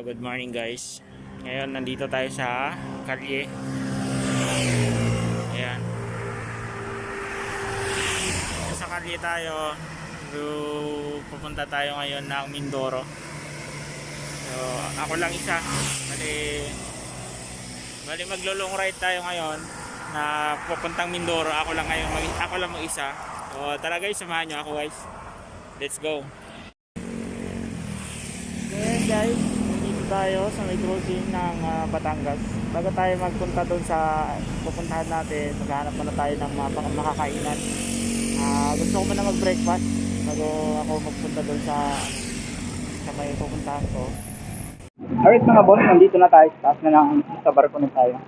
Good morning guys. Ngayon nandito tayo sa Kalye. Ayan. Sa Kalye tayo. So, pupunta tayo ngayon ng Mindoro. So, ako lang isa. Bali maglo-long ride tayo ngayon na pupuntang Mindoro. Ako lang mag-isa. So, tara guys, samahan nyo ako guys. Let's go. Ayan guys, dito tayo sa may crossing ng Batangas. Bago tayo magpunta doon sa pupuntahan natin, maghanap muna tayo ng mga makakainan. Gusto ko muna mag-breakfast bago ako magpunta doon sa may pupuntahan ko. Alright mga boss, nandito na tayo sa taas na lang, sa barko na tayo.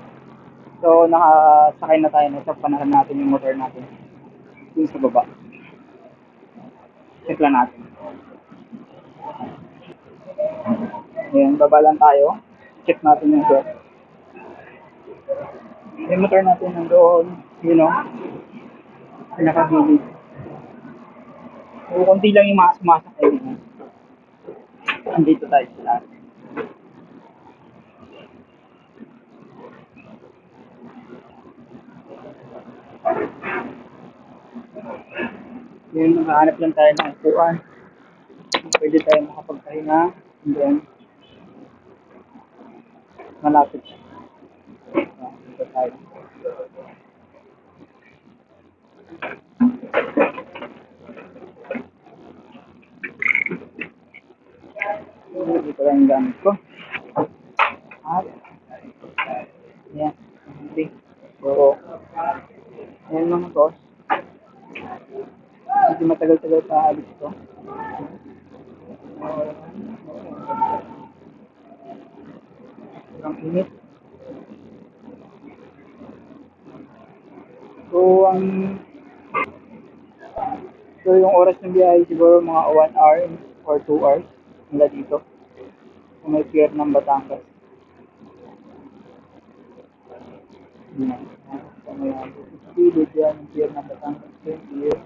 So nakasakay na tayo, sa panahan natin yung motor natin dun sa baba. Check lang natin. Ayan, baba lang tayo. Check natin yung door. Yung motor natin nandoon, nakagilid. So, konti lang yung mga sumasakay dito. Andito tayo sa lahat. Yun, nakahanap lang tayo ng upuan. Pwede tayo makapagpahinga. And then, malapit. Dito tayo. Dito lang yung gamit ko. At, yan. Okay. So, ayan mga boss. Hindi matagal-tagal pa alis ko. Ang init. So, yung oras ng biyahe siguro mga 1 hour or 2 hours mula dito. Kung may pier ng Batangas. Yan. So, may speed yan, yung pier ng Batangas. Pier.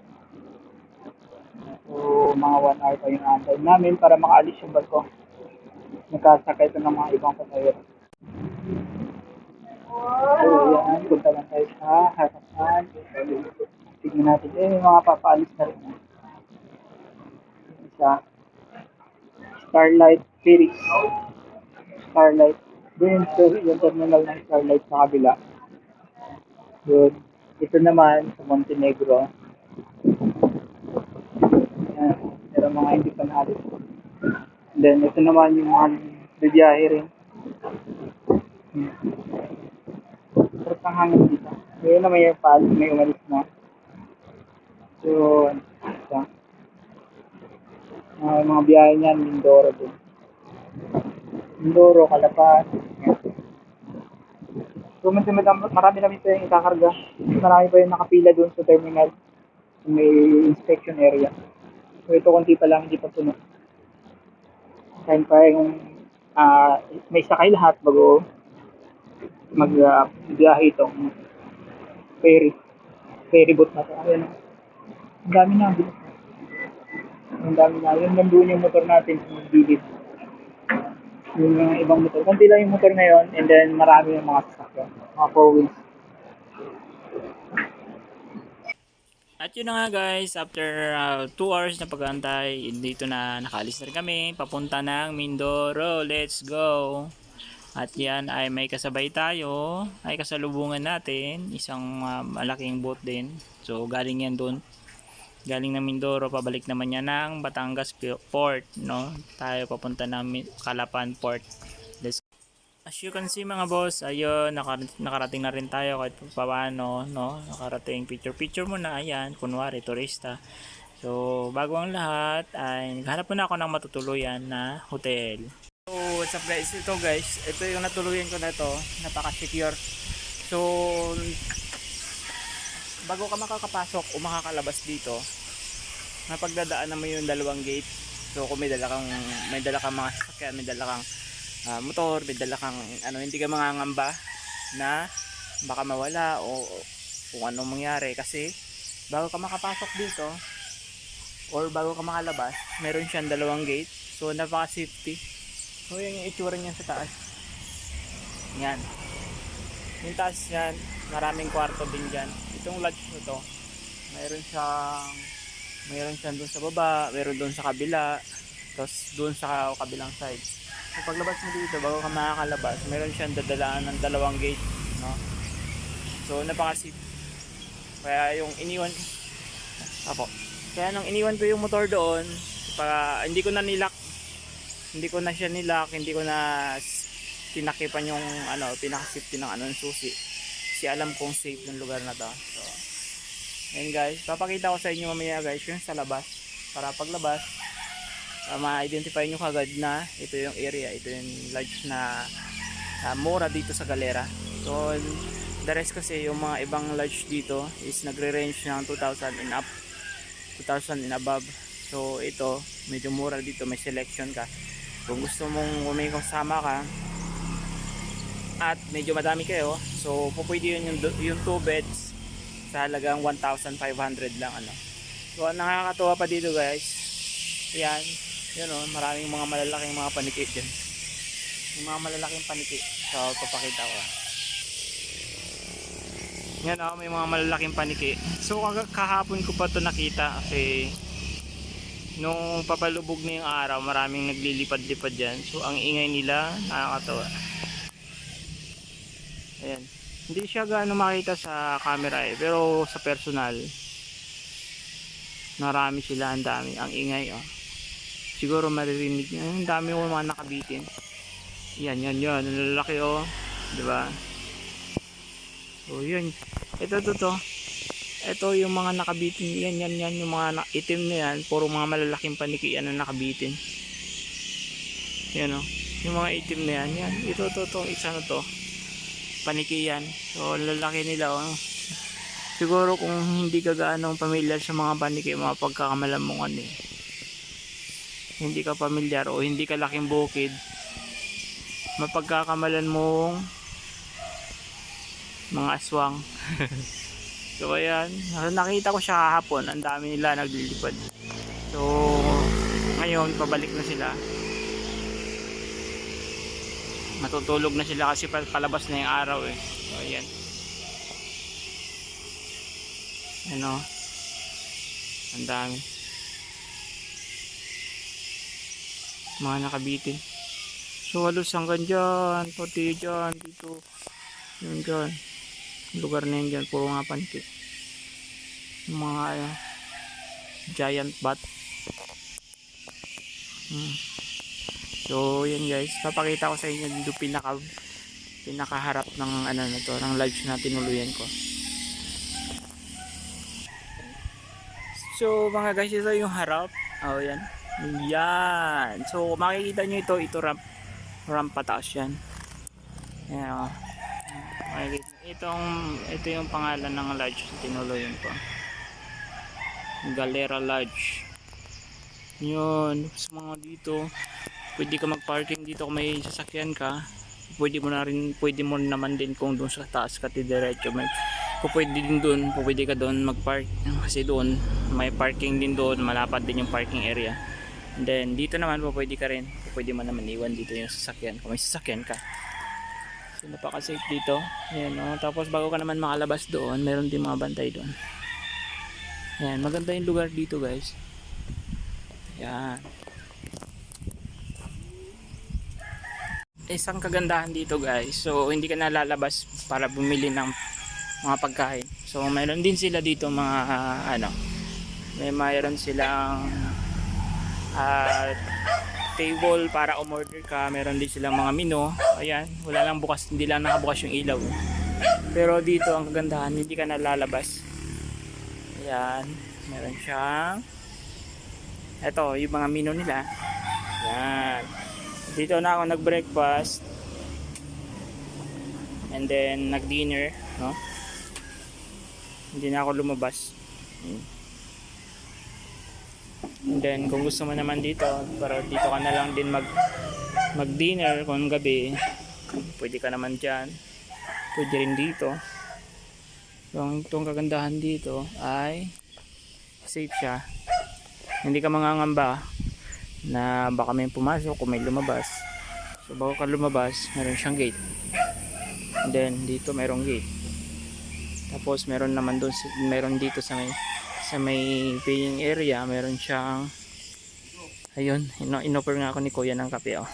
So, mga 1 hour pa yung antay namin para makaalis yung barko. Nakasakay ito ng mga ibang pasahero. So, yan. Punta lang tayo sa harapan. Tignan natin. May mga papaalis na rin. Sa Starlight Ferry. Starlight. Doon yung terminal ng Starlight sa kabila. Yun. Ito naman sa Montenegro. Yan. Pero mga hindi pa naalis. Then, ito naman yung mga bibiyahe rin. Sarap ang hangin dito. Ngayon na may umalis na. So, ito. Mga biyahe niyan, Mindoro din. Mindoro, Calapan. So, marami na pa yung ikakarga. Marami pa yung nakapila doon sa terminal. May inspection area. So, ito konti pa lang, hindi pa puno. Kaya pa yung may sakay lahat bago magbiyahe itong ferry. Ferry boat na ito. Ayan. Ang dami na. Ang dami na. Yun, nandun yung motor natin sa magbilid. Yung ibang motor. Kunti lang yung motor ngayon and then marami yung mga sasakyan. Mga 4 wheels. At yun na nga guys, after 2 hours na pag-aantay, dito na nakaalis na rin kami, papunta ng Mindoro. Let's go! At yan ay may kasabay tayo, ay kasalubungan natin, isang malaking boat din. So galing yan dun, galing ng Mindoro, pabalik naman yan ng Batangas Port, no? Tayo papunta ng Calapan Port. As you can see mga boss, ayun, nakarating na rin tayo kahit paano, no? Nakarating, picture muna, ayan, kunwari, turista. So, bago ang lahat, ay naghanap muna ako ng matutuluyan na hotel. So, what's up guys? Ito yung natuluyan ko na to, napaka-secure. So, bago ka makakapasok o makakalabas dito, napagdadaanan mo yung dalawang gate. So, kung may dala kang mga sasakyan, may dala kang motor, may dala kang hindi ka mangangamba na baka mawala o kung anong mangyari, kasi bago ka makapasok dito or bago ka makalabas, meron siyang dalawang gate. So napaka safety So yan yung itsura niya sa taas. Yan. Yung taas yan, maraming kwarto din dyan. Itong lodge na to, mayroon siyang doon sa baba, mayroon doon sa kabila, tapos doon sa kabilang side. So paglabas mo dito, bago ka makakalabas, mayroon siyang dadalaan ng dalawang gate, no? So napaka-safe. Kaya yung iniwan nung iniwan ko yung motor doon, hindi ko na siya nilak, hindi ko na tinakipan yung pinaka-safety ng ng susi. Kasi alam kong safe yung lugar na to. So, ayun guys, papakita ko sa inyo mamaya guys yung sa labas. Para paglabas, ma-identify nyo kagad na ito yung area, ito yung lodge na mura dito sa Galera. So, the rest kasi yung mga ibang lodge dito is nagre-range ng 2,000 and up, 2,000 and above. So, ito, medyo mura dito, may selection ka. Kung gusto mong kasama ka, at medyo madami kayo, so pwede yun yung 2 beds sa halagang 1,500 lang So ang nakakatuwa pa dito guys, yan maraming mga malalaking mga paniki dyan, yung mga malalaking paniki. So papakita ko yan, may mga malalaking paniki. So kahapon ko pa to nakita kasi nung papalubog na yung araw, maraming naglilipad-lipad dyan. So ang ingay nila nakakatawa. Ayan. Hindi siya gaano makita sa camera pero sa personal marami sila, ang dami, ang ingay siguro maririnig nyo, ang dami yung mga nakabitin. Yan, ang lalaki diba? So yun, ito yung mga nakabitin, yan yung mga itim na yan, puro mga malalaking paniki ang nakabitin. Yan yung mga itim na yan, ito isa na to paniki yan. So lalaki nila siguro kung hindi ka gaano pamilyar sa mga paniki, mga pagkakamalan mo hindi ka pamilyar o hindi ka laking bukid, mapagkakamalan mong mga aswang. So ayan, nakita ko siya kahapon, ang dami nila naglilipad. So ngayon pabalik na sila, matutulog na sila kasi palabas na yung araw So ayan, ang dami mga nakabitin. So halos hanggang dyan, pati dyan, dito, yun dyan, lugar na yun dyan, puro nga pantik, mga giant bat. So yan guys, papakita ko sa inyo dito pinakaharap ng ng lodge na tinuluyan ko. So mga guys, ito yung harap. Yan. So makikita nyo ito ramp pataas yan. Ayan, ito yung pangalan ng lodge na tinuluyan ko, Galera Lodge. Yun, sa mga dito pwede ka mag-parking dito kung may sasakyan ka. Pwede mo naman din kung doon sa taas ka diretso. Pwede ka doon mag-park kasi doon may parking din doon, malapad din yung parking area. And then dito naman pwede mo naman iwan dito yung sasakyan kung may sasakyan ka. So napaka-safe dito. Ayan, tapos bago ka naman makalabas doon, meron din mga bantay doon. Ayan, maganda yung lugar dito guys. Ayan. Isang kagandahan dito guys, so hindi ka nalalabas para bumili ng mga pagkain. So mayroon din sila dito mga mayroon silang table para umorder ka. Meron din silang mga menu. Ayan, hindi lang nakabukas yung ilaw. Pero dito ang kagandahan, hindi ka nalalabas. Ayan, meron siyang yung mga menu nila. Ayan, dito na ako nag-breakfast and then nag-dinner, hindi na ako lumabas. And then kung gusto mo naman dito, para dito ka na lang din mag-dinner kung gabi, pwede ka naman dyan, pwede rin dito. So itong kagandahan dito ay safe siya, hindi ka mangangamba na baka may pumasok o may lumabas. So bago ka lumabas, meron siyang gate. And then dito merong gate. Tapos meron naman doon, meron dito sa may paying area, meron siyang, ayun, inoffer nga ako ni Kuya ng kape, oh.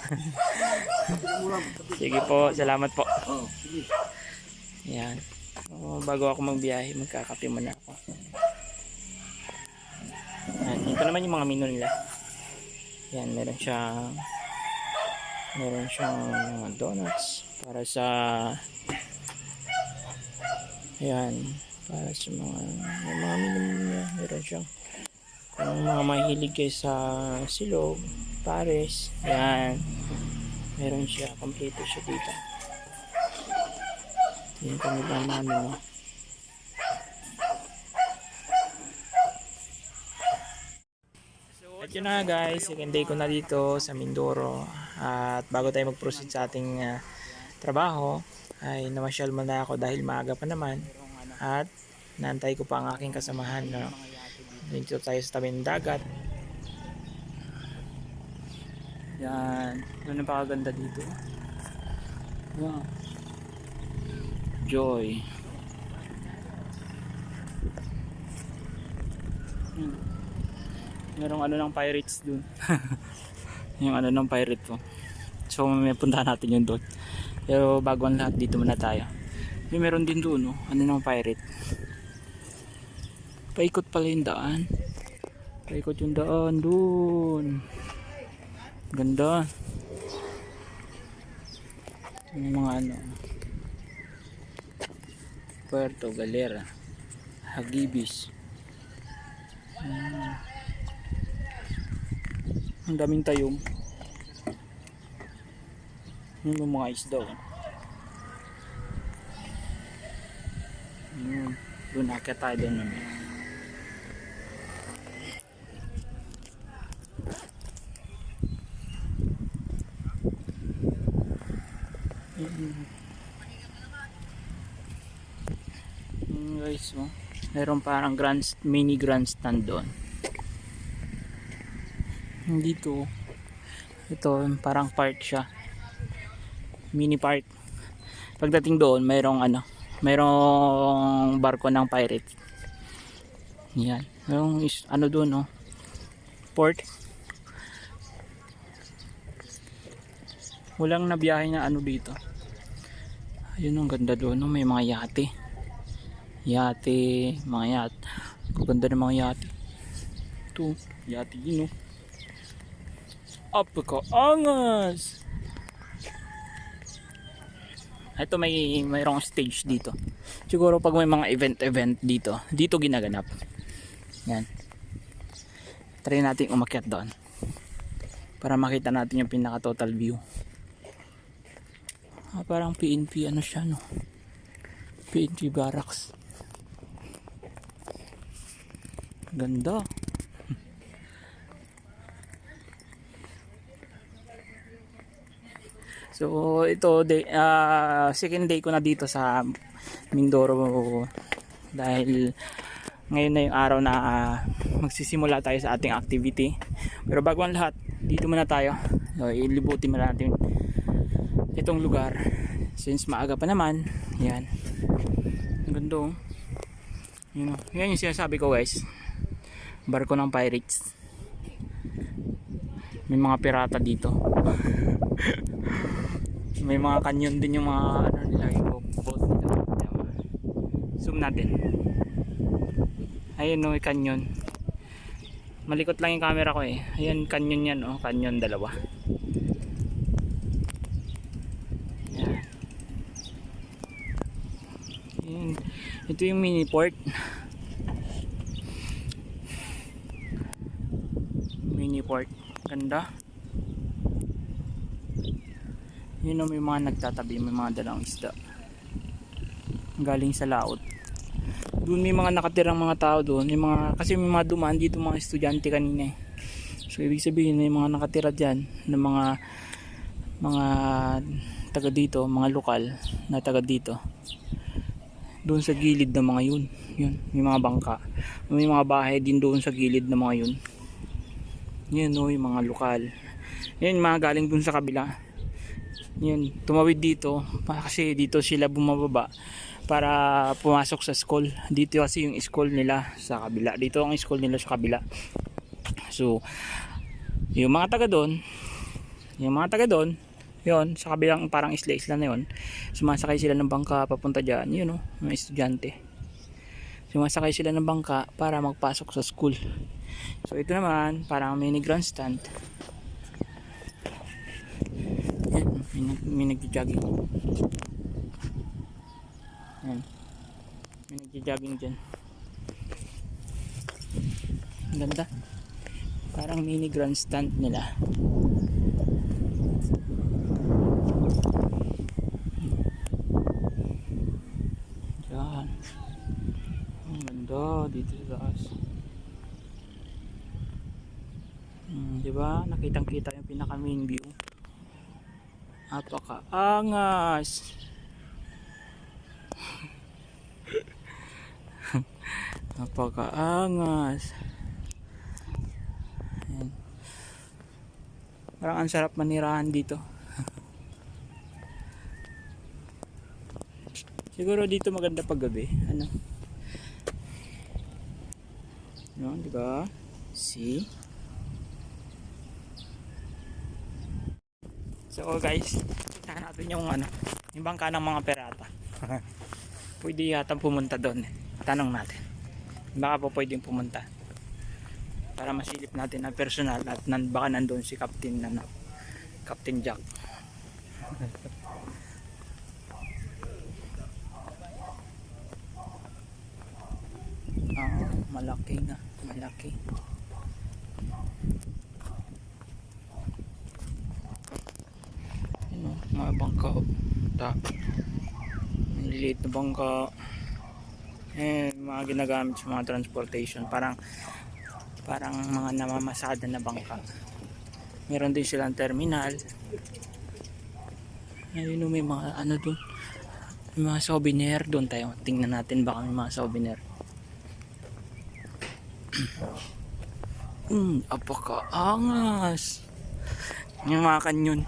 Sige po, salamat po. Yan. So, bago ako magbiyahe, magkakape muna ako. Yan, ito naman yung mga menu nila. Yan, meron siyang mga donuts para sa, yan, para sa mga menu niya. Meron siyang, kung mga mahilig kayo sa silog, pares, yan, meron siya, kompleto siya dito. Yung kanilang menu. At yun na guys, second day ko na dito sa Mindoro. At bago tayo mag-proceed sa ating trabaho, ay namasyal muna ako dahil maaga pa naman. At naantay ko pa ang aking kasamahan. No? Dito tayo sa tabing dagat. Yan. Doon napakaganda dito. Wow. Joy. Merong ano ng pirates dun. Yung ano ng pirate po. So may puntahan natin yun doon. Pero bago ang lahat, dito muna tayo. May meron din doon, no? Ano ng pirate. Paikot pala yung daan. Paikot yung daan doon. Ganda. May mga ano. Puerto Galera. Hagibis. Ang daming tayong. Yung mga isda. Doon akit tayo doon naman. Guys, oh, meron parang mini grandstand doon. Dito, ito parang park siya, mini park. Pagdating doon, mayroong barko ng pirate. Yan, yung ano doon, oh, port. Walang nabiyahe na ano dito. Ayun, ang ganda doon, oh, may mga yate, mga yate. Ganda ng mga yate. Ito, yate yun, oh. Apaka-angas! Ito mayroong stage dito. Siguro pag may mga event dito ginaganap. Yan. Try natin umakyat doon. Para makita natin yung pinaka total view. Parang PNP ano siya, no? PNP barracks. Ganda. So ito second day ko na dito sa Mindoro dahil ngayon na yung araw na magsisimula tayo sa ating activity. Pero bago ang lahat, dito muna tayo. So, ilibutin muna natin itong lugar since maaga pa naman. Yan. Ang ganda, oh. Yan yung sinasabi ko, guys. Barko ng pirates. May mga pirata dito. May mga canyon din yung mga ano nila, yung boat nila. Zoom natin. Ayun, no, may canyon. Malikot lang yung camera ko, eh. Ayun, canyon yan, oh. Canyon dalawa. Yan. Ayun. Ito yung mini port. Mini port. Ganda. Yun, may mga nagtatabi, may mga dalang isda galing sa laot. Doon may mga nakatirang mga tao doon, kasi may mga dumaan dito mga estudyante kanina, eh. So ibig sabihin may mga nakatira dyan ng mga taga dito, mga lokal na taga dito. Doon sa gilid ng mga yun, may mga bangka, may mga bahay din doon sa gilid ng mga yun. Yan, no, yung mga lokal. Yan, mga galing doon sa kabila. Yun, tumawid dito kasi dito sila bumababa para pumasok sa school. Dito kasi yung school nila sa kabila. Dito ang school nila sa kabila. So, yung mga taga doon, yun, sa kabilang parang isla-isla na yun, sumasakay sila ng bangka papunta dyan, yun o, mga estudyante. Sumasakay sila ng bangka para magpasok sa school. So, ito naman, parang mini grandstand. Yan, may nagja-jogging. Yan. May nagja-jogging dyan. Ang ganda. Parang mini grandstand nila. Yan. Ang ganda dito sa taas. Diba? Nakitang-kita yung pinaka main view. Napakaangas. Napakaangas. Ayan. Parang ang sarap manirahan dito. Siguro dito maganda pag gabi. Ano? Yun, di ba? See? So guys, tingnan natin yung ano, yung bangka ng mga pirata. Pwede yata pumunta doon. Tanong natin. Baka po pwedeng pumunta. Para masilip natin ang personal at baka nandoon si Captain Captain Jack. Malaki nga, malaki. Mga bangka, maliliit na bangka, mga ginagamit sa mga transportation, parang mga namamasada na bangka. Meron din silang terminal. Ayun, may mga ano dun, may mga souvenir doon. Tayo tingnan natin, baka may mga souvenir. Apakaangas yung mga kanyon.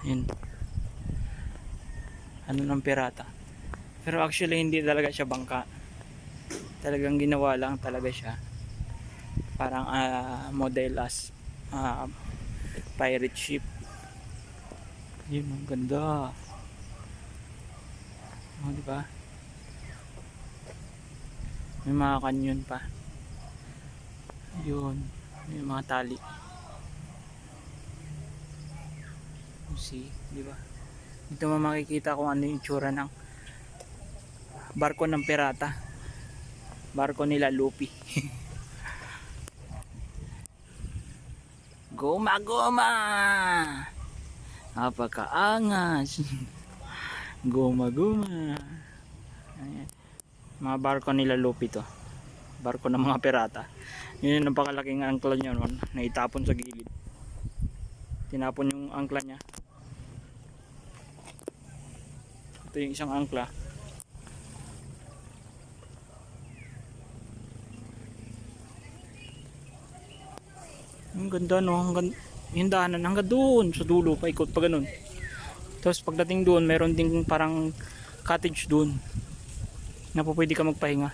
Yun, ano ng pirata, pero actually hindi talaga siya bangka, talagang ginawa lang talaga siya parang model as pirate ship. Yun, ang ganda. Diba? May mga kanyon pa. Yun, may mga tali. See, di ba? Dito mo makikita kung ano yung itsura ng barko ng pirata. Barko nila Luffy. Goma goma. Napakaangas. Goma goma. Ayan. Mga barko nila Luffy to. Barko ng mga pirata. Yun yung napakalaking angkla niya noon, na itapon sa gilid. Tinapon yung angkla niya. Ito yung isang angkla. Ang ganda, no? Yung daanan hanggang doon sa dulo, paikot pa ganun. Tapos pagdating doon, meron ding parang cottage doon na po pwede ka magpahinga.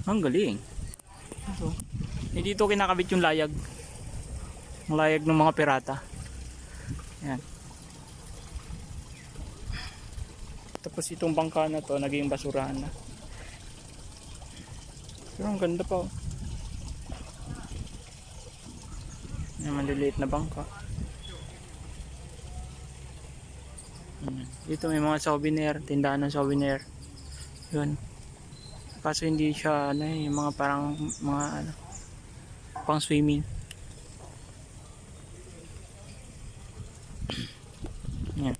Ang galing. Ito. Dito kinakabit yung layag. Ang layag ng mga pirata. Yan. Tapos itong bangka na to naging basurahan na. Pero ang ganda pa. Yan, maliliit na bangka. Dito may mga souvenir, tindahan ng souvenir. Yun. Kaso hindi siya ano, yung mga parang mga ano, pang swimming. Yan.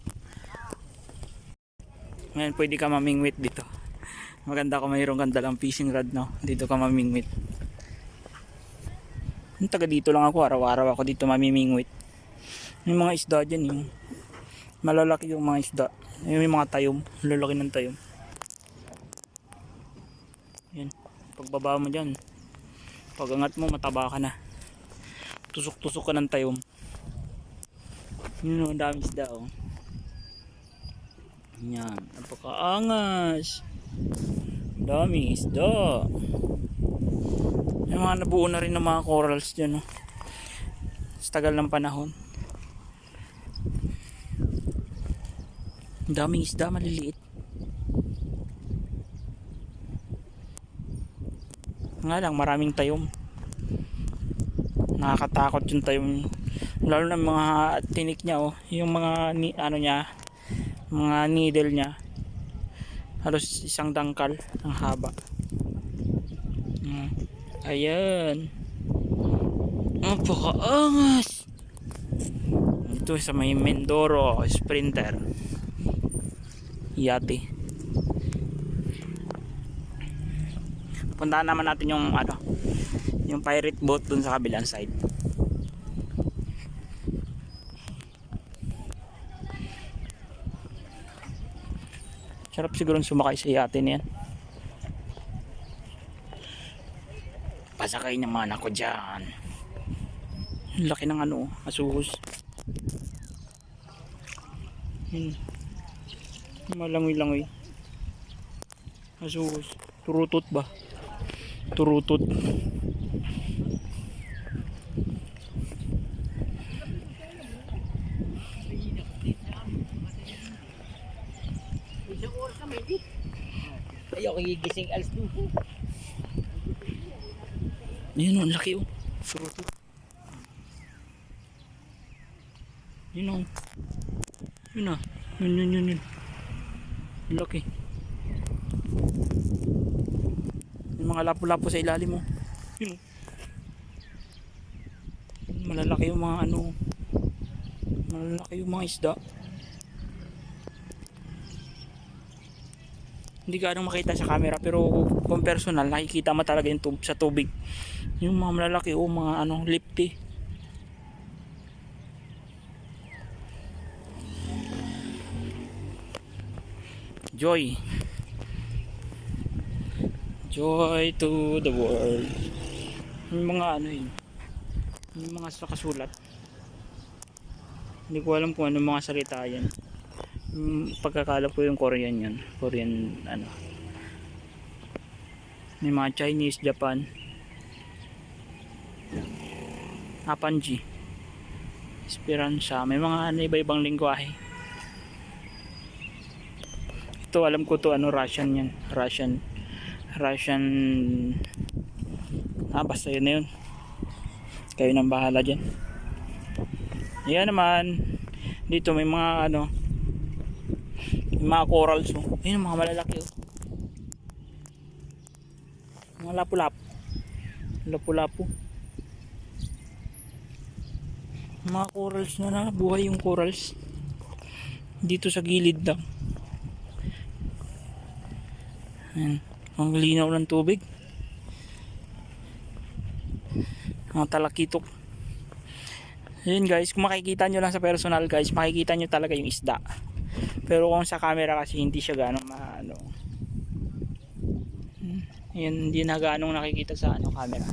Ngayon pwede ka mamingwit dito. Maganda kung mayroong kang dalang fishing rod, no? Dito ka mamingwit. Yung taga dito lang ako, araw-araw ako dito mamimingwit. Yung mga isda dyan, yung malalaki yung mga isda. Yung mga tayom, lalaki ng tayom. Yan, pagbaba mo dyan, pagangat mo mataba ka na. Tusok-tusok ka ng tayom. Yun o, ang dami isda oh. Yan, napakaangas. Dami isda. Yung mga nabuo na rin ng mga corals dyan oh. Sa tagal ng panahon. Ang daming isda, maliliit. Nga lang, maraming tayom. Nakakatakot yung tayom. Lalo na mga tinik niya oh. Yung mga ano niya, mga needle niya. Halos isang dangkal ang haba. Ayan. Napakaangas. Ito sa may Mindoro Sprinter yate. Puntahan naman natin yung ano, yung pirate boat dun sa kabilang side. Sarap siguro sumakay sa yate niyan. Pasakay naman ako dyan. Laki ng ano, asuhos. Malangoy-langoy. Asuhos. Turutot ba? Turutot. Ayaw gigising alas 2. Yun o, ang laki o. Turutot. Yun o. Yun o. Yun. Ang laki. Yung mga lapo-lapo sa ilalim mo. Yun o. Malalaki yung mga ano. Malalaki yung mga isda. Hindi ka anong makita sa camera, pero kung personal nakikita mo talaga yung sa tubig yung mga malalaki o mga ano, lipty. Joy to the world. Yung mga ano yun, yung mga nakasulat, hindi ko alam kung ano mga salita yan. Pagkakala ko yung Korean yan, Korean ano, may mga Chinese, Japan, Apanji, Esperanza, may mga ano, iba-ibang lingwahe. Ito alam ko to ano, Russian yan, Russian basta yun na yun, kayo nang bahala dyan. Yan naman dito may mga ano, mga corals oh. Ayun mga malalaki oh. Mga lapu-lapu mga corals na buhay yung corals dito sa gilid lang. Ayan. Ang linaw ng tubig, mga talakitok. Ayun guys, kung makikita nyo lang sa personal guys, makikita nyo talaga yung isda. Pero kung sa camera kasi hindi siya ganong ano, yun, hindi na ganong nakikita sa ano, camera.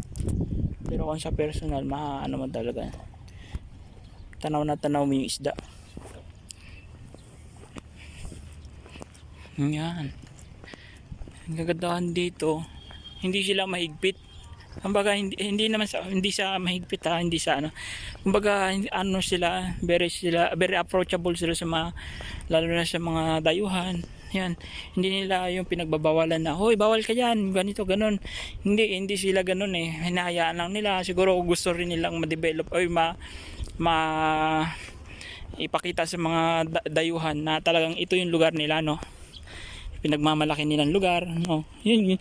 Pero kung sa personal, ano mo talaga, tanaw na tanaw mo yung isda. Yan. Ang kagandahan dito, hindi sila mahigpit. Kumbaga hindi naman sa, hindi sa mahigpit ha, hindi sa ano. Kumbaga ano sila, very approachable sila sa mga, lalo na sa mga dayuhan. Yan. Hindi nila yung pinagbabawalan na, "Hoy, bawal ka diyan, ganito, ganon." Hindi sila ganon eh. Hinahayaan lang nila. Siguro gusto rin nilang ma-develop o ipakita sa mga dayuhan na talagang ito yung lugar nila, no. Pinagmamalaki nilang lugar, no. Yun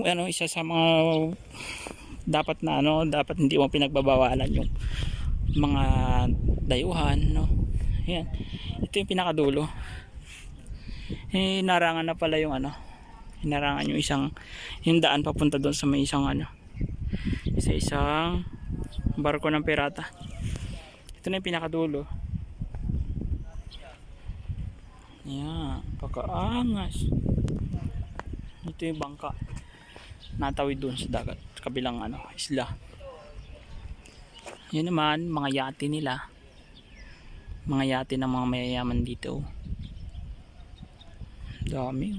ano, isa sa mga dapat na ano, dapat hindi mo pinagbabawalan yung mga dayuhan, no. Yan. Ito yung pinakadulo. Hinarangan na pala yung ano. Hinarangan yung daan papunta doon sa may isang ano. Isang barko ng pirata. Ito na yung pinakadulo. Yan, pagkaangas. Ito yung bangka. Natawid doon sa dagat, sa kabilang ano, isla. Yan naman, mga yate nila. mga yate ng mga mayayaman dito. Dami.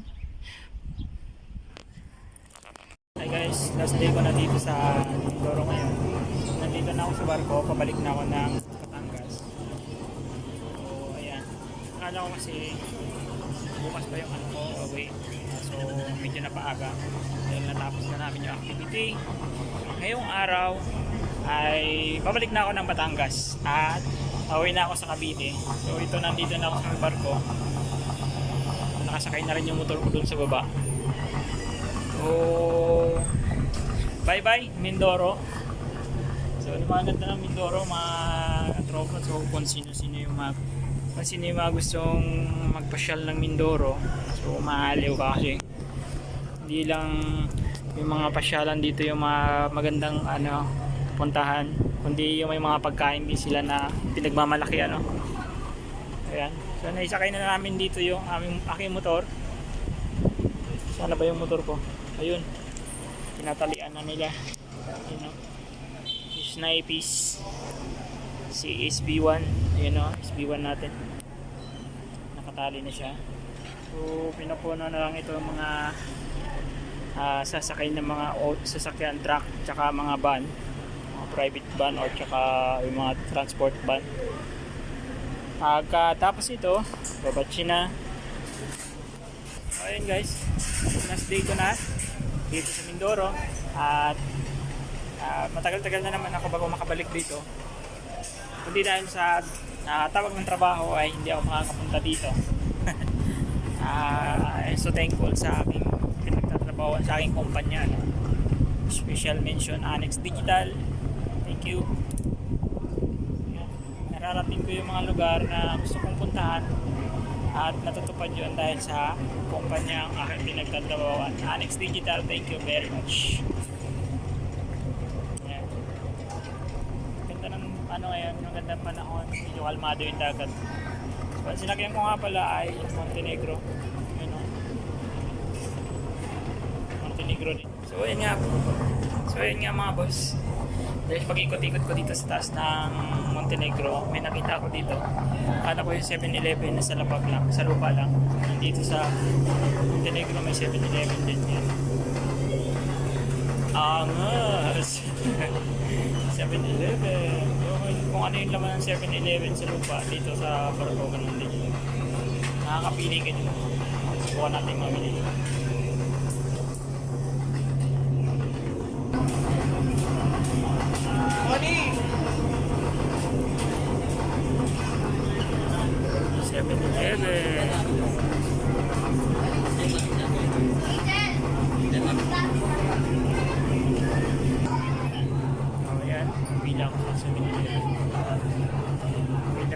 Hi guys, last day ko na dito sa Mindoro ngayon. Nandito na ako sa barko, pabalik na ako ng Batangas. So ayan, akala ko kasi bukas pa yung ano ko away. So medyo napaaga dahil natapos na namin yung activity. Ngayong araw ay babalik na ako ng Batangas at away na ako sa Cavite. So ito, nandito na ako sa barko. Nakasakay na rin yung motor ko dun sa baba. So bye bye Mindoro. So lumaganda ng Mindoro mga tropa. So kung sino-sino yung mga gustong magpasyal ng Mindoro, so maaliw ka kasi hindi lang yung mga pasyalan dito yung mga magandang puntahan, kundi yung may mga pagkain din sila na pinagmamalaki ayan. So naisakay na namin dito yung aking motor. Sana ba yung motor ko? Ayun, tinatalian na nila. Snipes si SB1, ayun SB1 natin, nakatali na siya. So pinupuno na lang ito yung mga sasakay ng mga sasakyan, truck, tsaka mga van, mga private van or tsaka yung mga transport van. Pagkatapos ito, babatsi na. Ayun guys, last day ko na dito sa Mindoro at matagal-tagal na naman ako bago makabalik dito. Kundi dahil sa tawag ng trabaho ay hindi ako makakapunta dito. So thankful sa aking pinagtatrabaho sa aking kumpanya. Special mention Annex Digital. Thank you. Nararating ko yung mga lugar na gusto kong puntahan at natutupad yun dahil sa kumpanya ang aking pinagtatrabaho. Annex Digital, thank you very much. Ganda ng ngayon, ang ganda ng panahon, medyo kalmado yung dagat. So, sinakyan ko nga pala ay Montenegro. Montenegro din. So ayun nga mga boss. Dahil pag-ikot-ikot ko dito sa taas ng Montenegro, may nakita ako dito. Akala ko yung 7-Eleven na sa lapag lang, sa lupa lang. Dito sa Montenegro may 7-Eleven din yan. Angas! 7-Eleven. Kung ano yung laman ng 7-Eleven sa lupa, dito sa barko, ganun din. Nakakapili ka dito. Subukan natin mamili. Money! 7-Eleven. Ayan, pila ko sa 7-Eleven.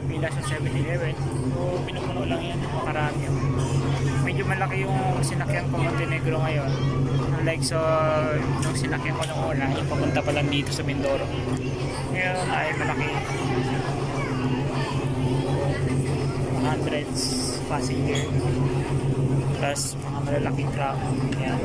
Pila sa 7-Eleven. So, pinupuno lang yan. Makarami. Medyo malaki yung sinakyan ko Montenegro ngayon. Unlike so, yung sinakyan ko noong una, yung papunta pa lang dito sa Mindoro. Ngayon ay malaki. Hundreds passenger. Plus mga malalaking truck. Ayan.